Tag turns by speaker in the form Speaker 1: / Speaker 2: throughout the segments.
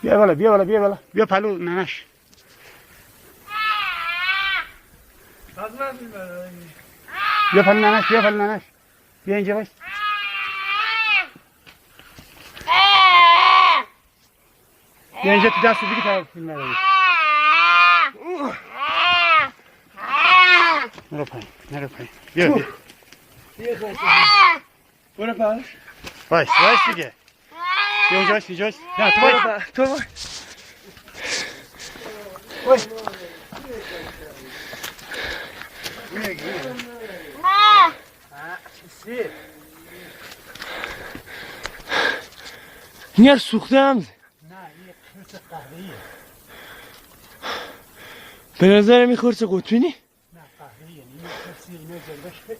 Speaker 1: بیا بالا بیا بالا بیا بالا بیا پلو ننش بیا پلو ننش بیا پلو ننش بیا اینجا باش بیا اینجا تو دست دیگه تا فیلم رو نرو پایین نرو پایین بیا بیا
Speaker 2: برو پس
Speaker 1: وایس دیگه بیا اونجا باش اینجا باش نه تو باش
Speaker 2: تو برو
Speaker 1: وایس
Speaker 2: نیار سوخته هم
Speaker 1: نه این خرس قهوه‌ایه
Speaker 2: به نظر می خرس قطبینی؟
Speaker 1: نه قهوه‌ایه این خرسی اینو جلوش خیلی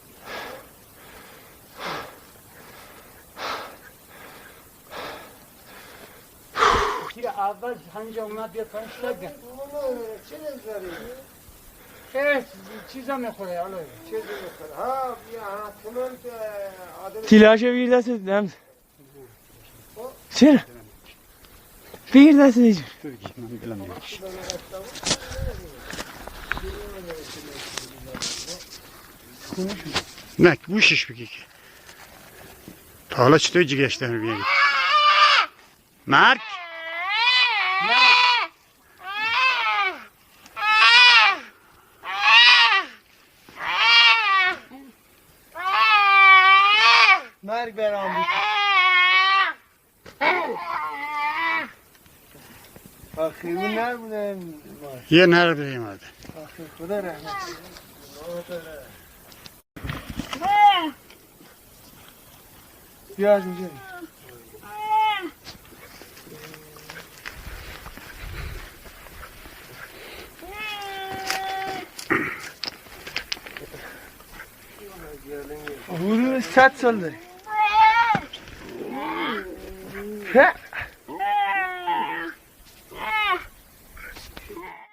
Speaker 1: تیر اول همینجا اومد بیا پایین شد چه نمیذاری؟ خرس چیزا میخوره حالا چیزی میخوره ها بیا حتما که آدم
Speaker 2: تیلاشو بگیر دست دم چرا؟ بگیر دست دیجا
Speaker 1: تو بگی من دلم میاد نه گوشش بگی که تا حالا چطور جیگرش در بیاری مرگ
Speaker 2: مرگ برام آخیون نبوده
Speaker 1: یه نر به اومده
Speaker 2: خدا رحمت بیا از اینجا حدود 100 سال داری